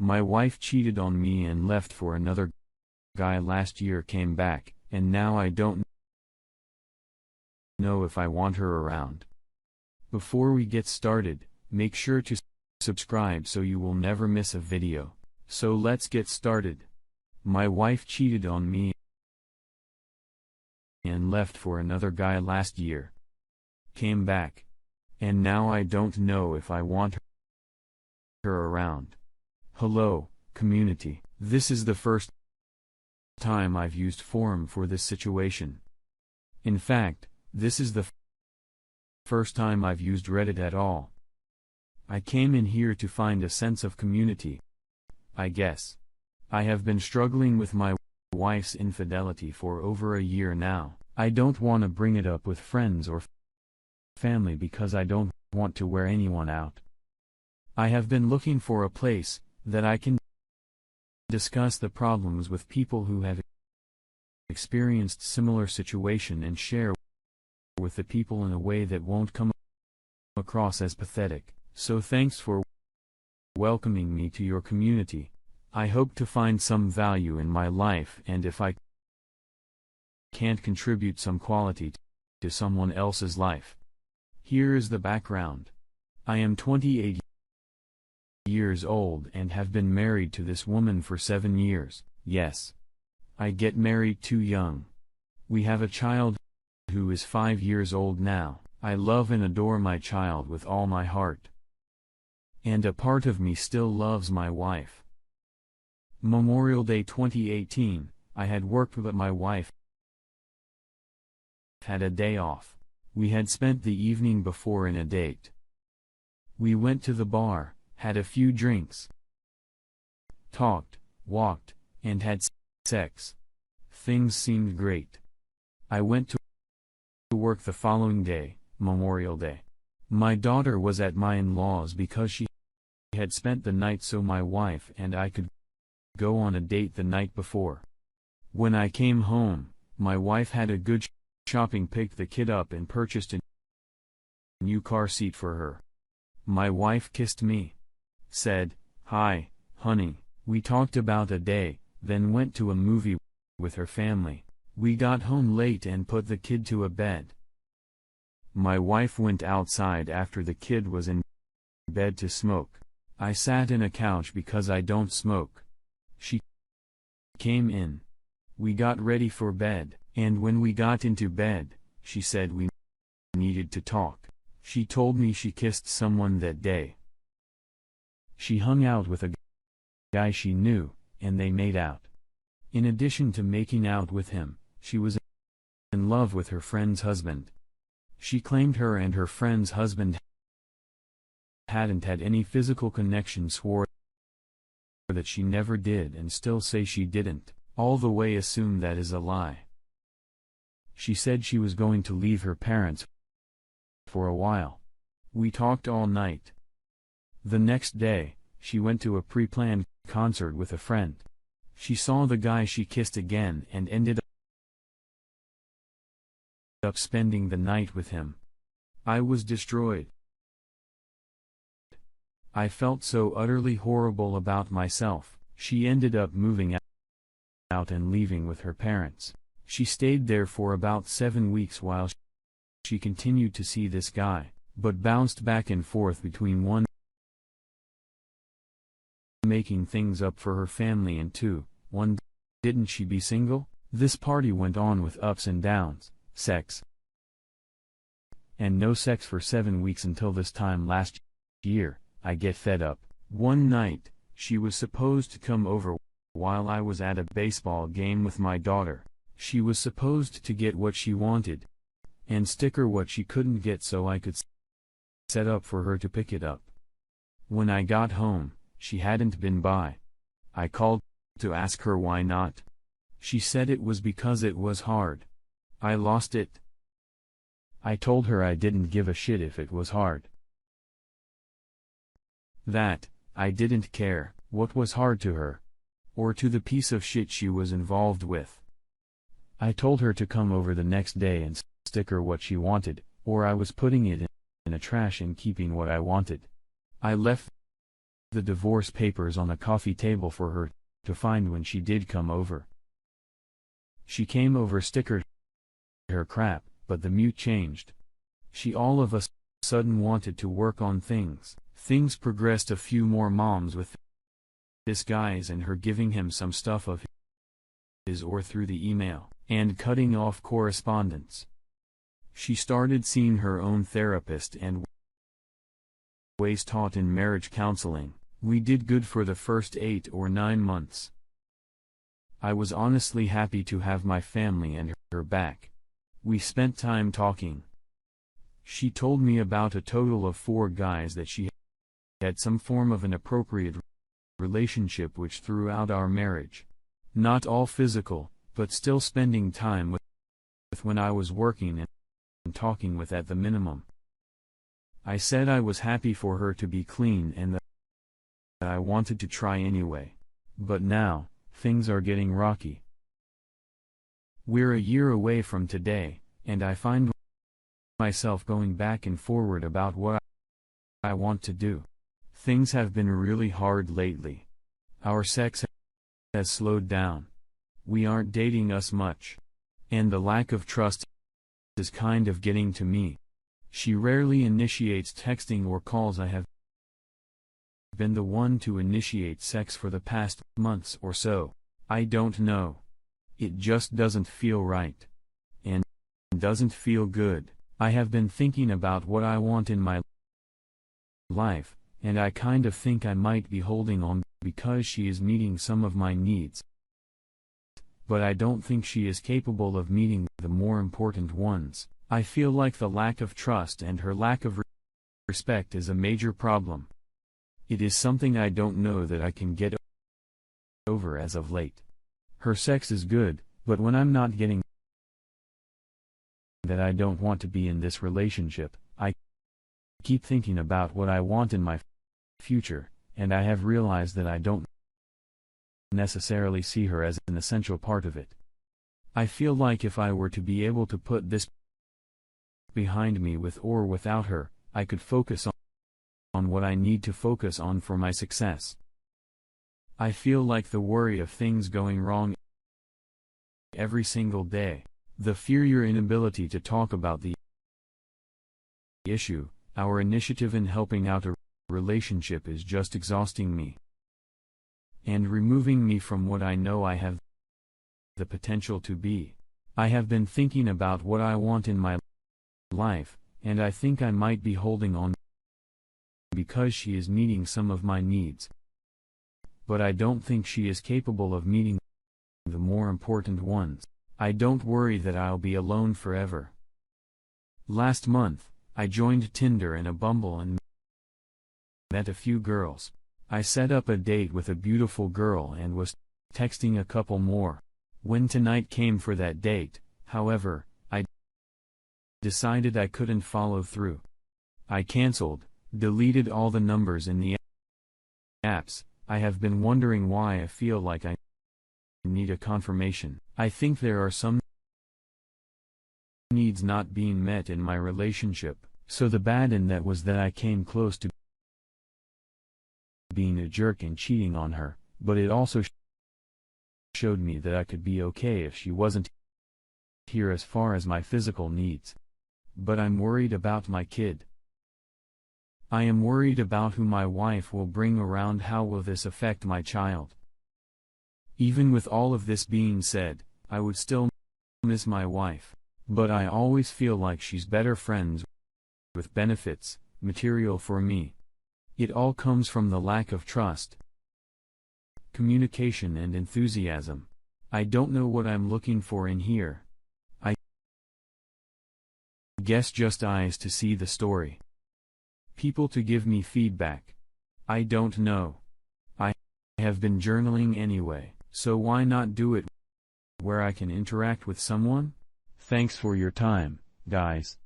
My wife cheated on me and left for another guy last year, came back, and now I don't know if I want her around. Before we get started, make sure to subscribe so you will never miss a video. So let's get started. My wife cheated on me and left for another guy last year. Came back. And now I don't know if I want her around. Hello, community. This is the first time I've used forum for this situation. In fact, this is the first time I've used Reddit at all. I came in here to find a sense of community, I guess. I have been struggling with my wife's infidelity for over a year now. I don't want to bring it up with friends or family because I don't want to wear anyone out. I have been looking for a place that I can discuss the problems with people who have experienced similar situation and share with the people in a way that won't come across as pathetic. So thanks for welcoming me to your community. I hope to find some value in my life, and if I can't contribute some quality to someone else's life. Here is the background. I am 28 years old and have been married to this woman for 7 years. Yes. I get married too young. We have a child who is 5 years old now. I love and adore my child with all my heart. And a part of me still loves my wife. Memorial Day 2018, I had worked but my wife had a day off. We had spent the evening before in a date. We went to the bar, had a few drinks, talked, walked, and had sex. Things seemed great. I went to work the following day, Memorial Day. My daughter was at my in-laws because she had spent the night, so my wife and I could go on a date the night before. When I came home, my wife had a good shopping, picked the kid up and purchased a new car seat for her. My wife kissed me, said, "Hi, honey." We talked about a day, then went to a movie with her family. We got home late and put the kid to a bed. My wife went outside after the kid was in bed to smoke. I sat in a couch because I don't smoke. She came in. We got ready for bed, and when we got into bed, she said we needed to talk. She told me she kissed someone that day. She hung out with a guy she knew, and they made out. In addition to making out with him, she was in love with her friend's husband. She claimed her and her friend's husband hadn't had any physical connection, swore that she never did, and still say she didn't, all the way assume that is a lie. She said she was going to leave her parents for a while. We talked all night. The next day, she went to a pre-planned concert with a friend. She saw the guy she kissed again and ended up spending the night with him. I was destroyed. I felt so utterly horrible about myself. She ended up moving out and leaving with her parents. She stayed there for about 7 weeks while she continued to see this guy, but bounced back and forth between 1, making things up for her family, and 2, didn't she be single? This party went on with ups and downs, sex and no sex for 7 weeks until this time last year. I get fed up. One night, she was supposed to come over while I was at a baseball game with my daughter. She was supposed to get what she wanted and stick her what she couldn't get so I could set up for her to pick it up. When I got home, she hadn't been by. I called to ask her why not. She said it was because it was hard. I lost it. I told her I didn't give a shit if it was hard. That I didn't care what was hard to her, or to the piece of shit she was involved with. I told her to come over the next day and stick her what she wanted, or I was putting it in a trash and keeping what I wanted. I left the divorce papers on a coffee table for her to find when she did come over. She came over, stickered her crap, but the mood changed. She all of a sudden wanted to work on things. Things progressed. A few more moms with this guys and her giving him some stuff of his or through the email, and cutting off correspondence. She started seeing her own therapist and ways taught in marriage counseling. We did good for the first 8 or 9 months. I was honestly happy to have my family and her back. We spent time talking. She told me about a total of 4 guys that she had some form of an appropriate relationship which throughout our marriage. Not all physical, but still spending time with when I was working and talking with at the minimum. I said I was happy for her to be clean and that I wanted to try anyway. But now, things are getting rocky. We're a year away from today, and I find myself going back and forward about what I want to do. Things have been really hard lately. Our sex has slowed down. We aren't dating us much. And the lack of trust is kind of getting to me. She rarely initiates texting or calls. I have been the one to initiate sex for the past months or so. I don't know. It just doesn't feel right. And doesn't feel good. I have been thinking about what I want in my life, and I kind of think I might be holding on because she is meeting some of my needs. But I don't think she is capable of meeting the more important ones. I feel like the lack of trust and her lack of respect is a major problem. It is something I don't know that I can get over as of late. Her sex is good, but when I'm not getting that, I don't want to be in this relationship. I keep thinking about what I want in my future, and I have realized that I don't necessarily see her as an essential part of it. I feel like if I were to be able to put this behind me with or without her, I could focus on what I need to focus on for my success. I feel like the worry of things going wrong every single day, the fear, your inability to talk about the issue, our initiative in helping out a relationship is just exhausting me and removing me from what I know I have the potential to be. I have been thinking about what I want in my life, and I think I might be holding on because she is meeting some of my needs. But I don't think she is capable of meeting the more important ones. I don't worry that I'll be alone forever. Last month, I joined Tinder and a Bumble and met a few girls. I set up a date with a beautiful girl and was texting a couple more. When tonight came for that date, however, I decided I couldn't follow through. I canceled, deleted all the numbers in the apps. I have been wondering why I feel like I need a confirmation. I think there are some needs not being met in my relationship, so the bad in that was that I came close to being a jerk and cheating on her, but it also showed me that I could be okay if she wasn't here as far as my physical needs. But I'm worried about my kid. I am worried about who my wife will bring around. How will this affect my child? Even with all of this being said, I would still miss my wife, but I always feel like she's better friends with benefits, material for me. It all comes from the lack of trust, communication and enthusiasm. I don't know what I'm looking for in here. I guess just eyes to see the story. People to give me feedback. I don't know. I have been journaling anyway, so why not do it where I can interact with someone? Thanks for your time, guys.